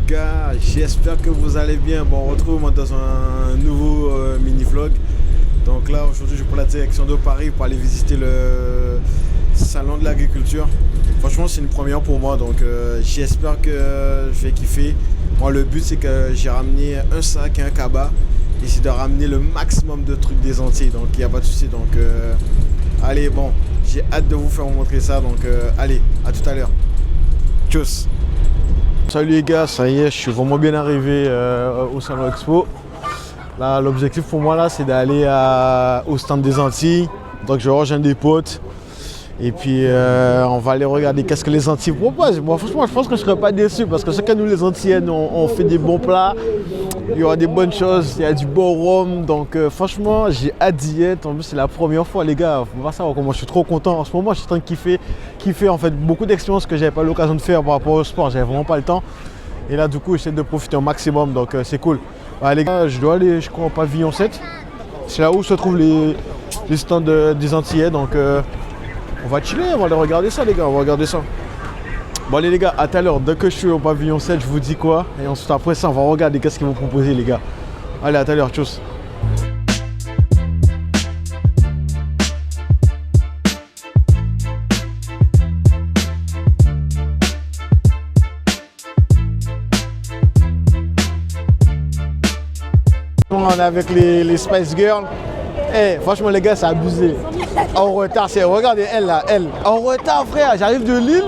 gars, j'espère que vous allez bien. Bon, on retrouve moi dans un nouveau mini-vlog. Donc là, aujourd'hui, je prends la direction de Paris pour aller visiter le salon de l'agriculture. Franchement, c'est une première pour moi, donc j'espère que je vais kiffer. Moi, le but, c'est que j'ai ramené un sac et un cabas. Et c'est de ramener le maximum de trucs des Antilles, donc il n'y a pas de souci. Donc, allez, bon, j'ai hâte de vous faire montrer ça. Donc, allez, à tout à l'heure. Tchuss. Salut les gars, ça y est, je suis vraiment bien arrivé au Salon Expo. Là, l'objectif pour moi, là, c'est d'aller au stand des Antilles. Donc, je vais rejoindre des potes. Et puis, on va aller regarder qu'est-ce que les Antilles proposent. Bon, franchement, je pense que je ne serai pas déçu parce que ce que nous, les Antillais, on fait des bons plats. Il y aura des bonnes choses, il y a du bon rhum. Donc, franchement, j'ai hâte d'y être. En plus, c'est la première fois, les gars. Vous va savoir comment je suis trop content. En ce moment, je suis en train de kiffer en fait, beaucoup d'expériences que je n'avais pas l'occasion de faire par rapport au sport. J'avais vraiment pas le temps. Et là, du coup, j'essaie de profiter au maximum. Donc, c'est cool. Les gars, je dois aller, je crois, au pavillon 7. C'est là où se trouvent les stands des Antillais. Donc, on va chiller, on va aller regarder ça, les gars. On va regarder ça. Bon, allez, les gars, à tout à l'heure. Dès que je suis au pavillon 7, je vous dis quoi. Et ensuite, après ça, on va regarder qu'est-ce qu'ils vont proposer, les gars. Allez, à tout à l'heure. Tchuss. On est avec les Spice Girls. Hey, franchement, les gars, c'est abusé. En retard, regardez elle là, elle. En retard, frère. J'arrive de Lille.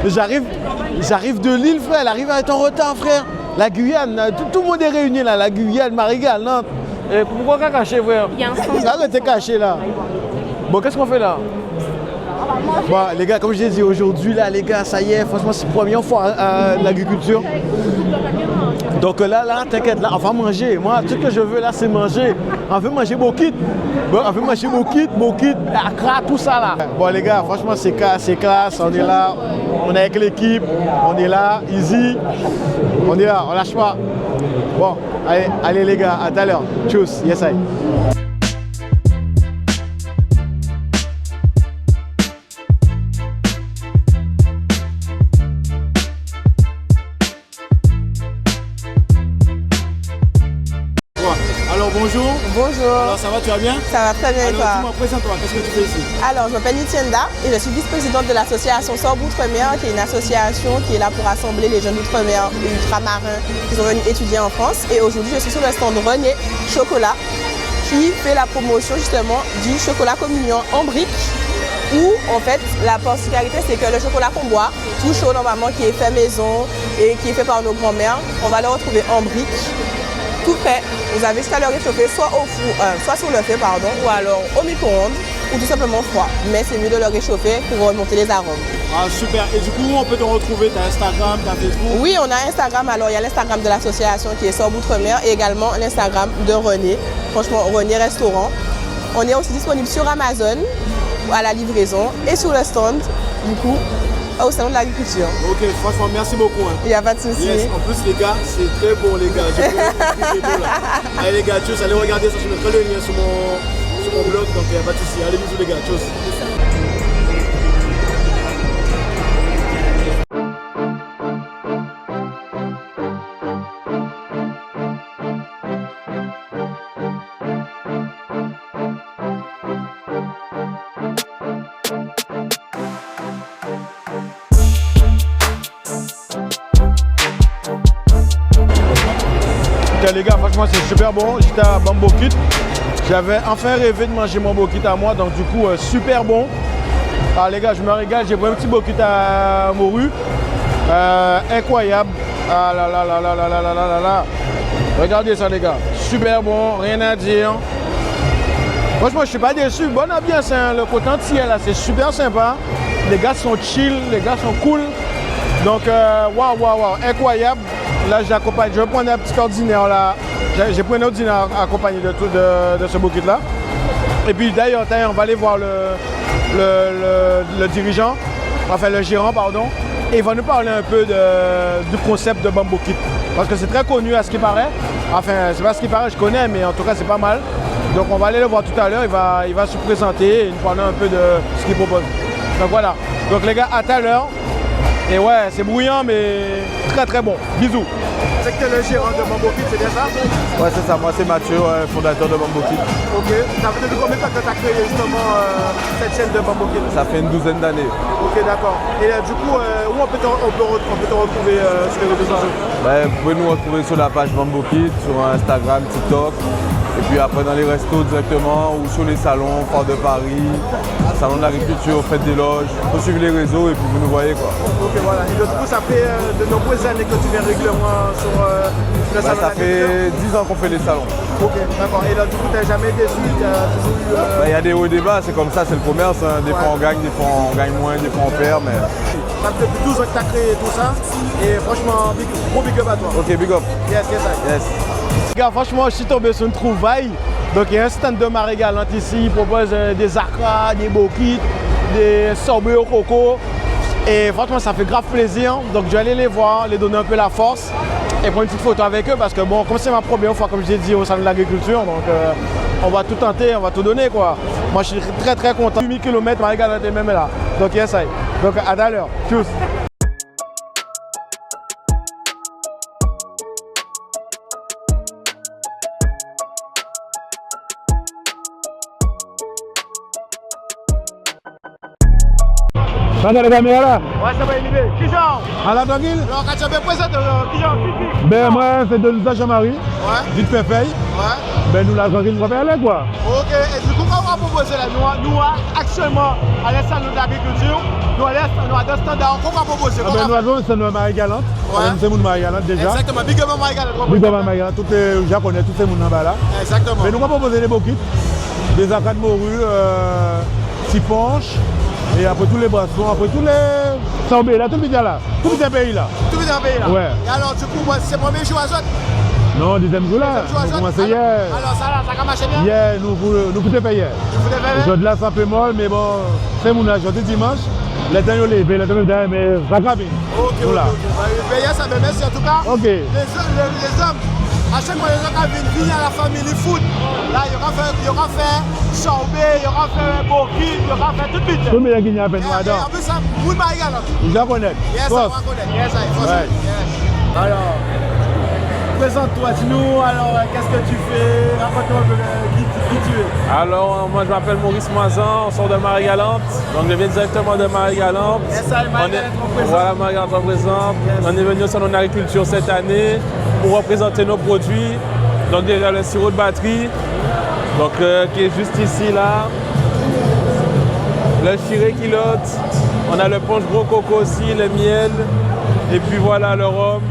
J'arrive de Lille, frère. Elle arrive à être en retard, frère. La Guyane, tout le monde est réuni là. La Guyane, Marigal, Nantes. Et pourquoi t'es caché, frère? Il y a un centre. Là, t'es caché là. Bon, qu'est-ce qu'on fait là? Bon, les gars, comme je l'ai dit aujourd'hui, là, les gars, ça y est, franchement, c'est la première fois à l'agriculture. Donc là, t'inquiète, là, on va manger. Moi, tout ce que je veux là, c'est manger. On veut manger Bokit. Bon, on veut manger Bokit, Accra, tout ça là. Bon, les gars, franchement, c'est classe. On est là, on est avec l'équipe. On est là, easy. On est là, on lâche pas. Bon, allez les gars, à tout à l'heure. Tchuss, yes, I. Alors bonjour. Bonjour. Alors ça va, tu vas bien? Ça va très bien et toi? Alors présente-toi, qu'est-ce que tu fais ici? Alors je m'appelle Nitienda et je suis vice-présidente de l'association Sorbe Outre-mer, qui est une association qui est là pour rassembler les jeunes d'outre-mer et ultramarins qui sont venus étudier en France. Et aujourd'hui je suis sur le stand René Chocolat qui fait la promotion justement du chocolat communion en briques. Où en fait la particularité c'est que le chocolat qu'on boit, tout chaud normalement, qui est fait maison et qui est fait par nos grands-mères, on va le retrouver en briques. Tout prêt, vous avez juste à le réchauffer soit au four, soit sur le feu pardon, ou alors au micro-ondes, ou tout simplement froid. Mais c'est mieux de le réchauffer pour remonter les arômes. Ah super, et du coup on peut te retrouver, t'as Instagram, t'as Facebook? Oui, on a Instagram, alors il y a l'Instagram de l'association qui est Sorbe Outre-mer et également l'Instagram de René, franchement René Restaurant. On est aussi disponible sur Amazon à la livraison et sur le stand, du coup, au salon de l'agriculture. Ok, franchement, merci beaucoup. Hein. Il n'y a pas de souci. Yes, en plus, les gars, c'est très bon, les gars. J'ai beau, là. Allez, les gars, tchuss, allez regarder ça. Je mettrai le lien sur mon blog, donc il n'y a pas de souci. Allez, bisous, les gars, tchuss. Les gars, franchement, c'est super bon. J'étais à Bambokit. J'avais enfin rêvé de manger mon Bokit à moi, donc du coup, super bon. Alors les gars, je me régale. J'ai pris un petit Bokit à morue. Incroyable. Ah là là là là là là là là là. Regardez ça, les gars. Super bon, rien à dire. Franchement, je suis pas déçu. Bonne ambiance, hein. Le côté entier là, c'est super sympa. Les gars sont chill, les gars sont cool. Donc, waouh, incroyable. Là, j'accompagne, je vais prendre un petit ordinaire là. J'ai pris un ordinaire accompagné de ce Bokit là. Et puis d'ailleurs, on va aller voir le dirigeant, enfin le gérant, pardon. Et il va nous parler un peu du concept de Bambokit. Parce que c'est très connu à ce qui paraît. Enfin, c'est pas ce qui paraît, je connais, mais en tout cas, c'est pas mal. Donc on va aller le voir tout à l'heure. Il va se présenter et nous parler un peu de ce qu'il propose. Donc voilà. Donc les gars, à tout à l'heure. Et ouais, c'est bruyant, mais très très bon. Bisous. C'est que tu es le gérant de Mambo Kid, c'est bien ça? Ouais, c'est ça. Moi, c'est Mathieu, fondateur de Mambo Kid. Ok. Ça fait depuis combien de temps que tu as créé justement cette chaîne de Mambo Kid? Ça fait une douzaine d'années. Ok, d'accord. Et du coup, où on peut te retrouver sur les réseaux sociaux? Vous pouvez nous retrouver sur la page Mambo Kid, sur Instagram, TikTok. Et puis après dans les restos directement ou sur les salons, Fort de Paris, Salon de l'Agriculture, Fête des Loges. Il faut suivre les réseaux et puis vous nous voyez quoi. Ok, voilà. Et du coup, ça fait de nombreuses années que tu viens régulièrement sur le salon. Ça fait 10 ans qu'on fait les salons. Ok, d'accord. Et là, du coup, tu n'as jamais déçu? Il y a des hauts et des bas, c'est comme ça, c'est le commerce. Hein. Des fois on gagne, des fois on gagne moins, des fois on perd. Mais... Ça fait depuis 12 ans que tu as créé tout ça. Et franchement, gros big up à toi. Ok, big up. Yes, yes, yes. Gars, franchement, je suis tombé sur une trouvaille. Donc, il y a un stand de Marie Galante ici. Il propose des acras, des bokits, des sorbets au coco. Et franchement, ça fait grave plaisir. Donc, je vais aller les voir, les donner un peu la force et prendre une petite photo avec eux. Parce que, bon, comme c'est ma première fois, comme je l'ai dit, au salon de l'agriculture, donc on va tout tenter, on va tout donner, quoi. Moi, je suis très, très content. 8000 km, Marie Galante est même là. Donc, yes, I. Donc, à tout à l'heure. Tchuss. Ça dans la caméra là? Ouais, ça va élever. Qui genre? À la tranquille? Alors, quand tu as bien présenté, qui genre? Ben moi, c'est de nous Jean-Marie. Ouais. Dites Fefeille. Ouais. Ben nous la tranquille, on va faire aller quoi. Ok, et du coup, quand on va proposer là, nous actuellement, à l'Institut de l'agriculture, nous à deux standards, qu'on va proposer? Ah ben nous avons c'est notre Marie Galante. Ouais. C'est mon Marie Galante déjà. Exactement, big up à Marie Galante. Big up à Marie Galante, je connais tous ces gens là. Exactement. Mais nous allons proposer des bokits, des acas de morue, 6 ponches, et après tous les boissons, après tous les sorbets là, tout le là, tout le pays là. Tout le pays là? Ouais. Et alors, du coup, c'est le premier jour à Zot? Non, deuxième jour là, nous commençons hier. Alors, ça a marché bien? Hier, nous coûtons pas hier. Vous avez fait? Aujourd'hui là, ça fait mal, mais bon, c'est mon âge, aujourd'hui dimanche. Les temps sont levés, les temps sont mais ça va bien. Ok, voilà. Ok. Ça me merci en tout cas. Ok. Les hommes, à chaque fois, les hommes qui viennent à la famille foot. Là, il y aura fait sorbet, il y aura fait bokit, il y aura fait tout de suite. Tout le monde qui a fait nous adore. En plus, ça, vous le marie alors. Je connais. Yes, on connaît. Yes, yes. Alors, présente-toi, dis-nous, alors, qu'est-ce que tu fais? Raconte-moi un peu qui tu es. Alors, moi je m'appelle Maurice Moisan, on sort de Marie Galante, donc je viens directement de Marie Galante. Voilà, Marie Galante représente. On est venu au salon de l'agriculture cette année pour représenter nos produits. Donc déjà le sirop de batterie, donc, qui est juste ici là. Le chiré kilote, on a le punch gros coco aussi, le miel, et puis voilà le rhum.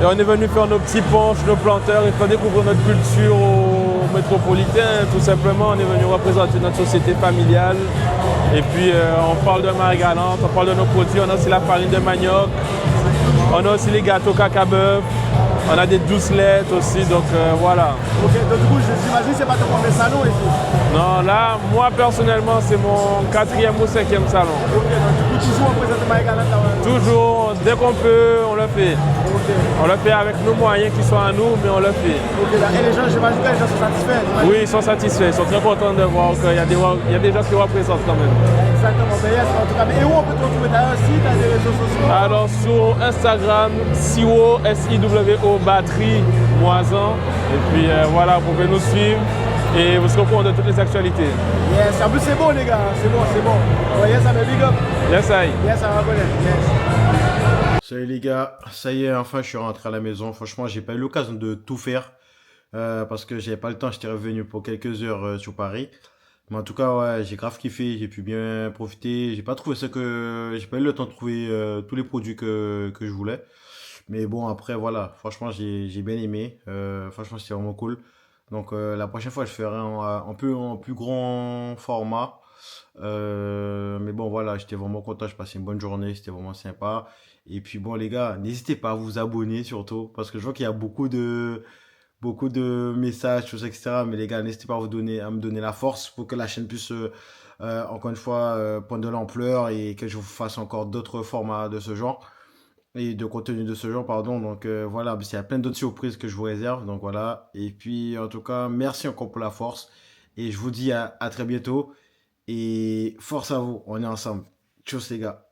Et on est venu faire nos petits punchs, nos planteurs et faire découvrir notre culture aux métropolitains. Tout simplement, on est venu représenter notre société familiale. Et puis, on parle de Marie Galante, on parle de nos produits. On a aussi la farine de manioc, on a aussi les gâteaux caca-bœuf, on a des doucelettes aussi, donc voilà. Ok, donc du coup, j'imagine que ce n'est pas ton premier salon ici. Non, là, moi personnellement, c'est mon 4e ou 5e salon. Ok, donc du coup, toujours représenter Marie Galante là. Toujours, dès qu'on peut, on le fait. Ok. On le fait avec nos moyens qui sont à nous, mais on le fait. Ok, et les gens, j'imagine que les gens sont satisfaits. Oui, ils sont satisfaits, ils sont très contents de voir qu'il y a des gens qui représentent quand même. Exactement, mais yes, en tout cas. Et où on peut te retrouver d'ailleurs aussi? Tu as des réseaux sociaux? Alors sur Instagram, Siwo, S-I-W-O, batterie, Moisan. Et puis voilà, vous pouvez nous suivre et vous serez au courant de toutes les actualités. Yes, en plus c'est bon les gars, c'est bon, c'est bon. Ouais, yes, ça me big up. Yes, I. Yes, ça va connaître. Yes. Salut les gars, ça y est, enfin je suis rentré à la maison. Franchement, j'ai pas eu l'occasion de tout faire parce que j'avais pas le temps. J'étais revenu pour quelques heures sur Paris. Mais en tout cas, ouais, j'ai grave kiffé, j'ai pu bien profiter. J'ai pas eu le temps de trouver tous les produits que je voulais. Mais bon, après, voilà, franchement, j'ai bien aimé. Franchement, c'était vraiment cool. Donc, la prochaine fois, je ferai un peu en plus grand format. Mais bon, voilà, j'étais vraiment content. Je passais une bonne journée, c'était vraiment sympa. Et puis, bon, les gars, n'hésitez pas à vous abonner surtout. Parce que je vois qu'il y a beaucoup de messages, tout ça, etc. Mais les gars, n'hésitez pas à me donner la force pour que la chaîne puisse, encore une fois, prendre de l'ampleur et que je vous fasse encore d'autres formats de ce genre. Et de contenu de ce genre, pardon. Donc voilà, il y a plein d'autres surprises que je vous réserve. Donc voilà. Et puis en tout cas, merci encore pour la force. Et je vous dis à très bientôt. Et force à vous, on est ensemble. Tchuss les gars.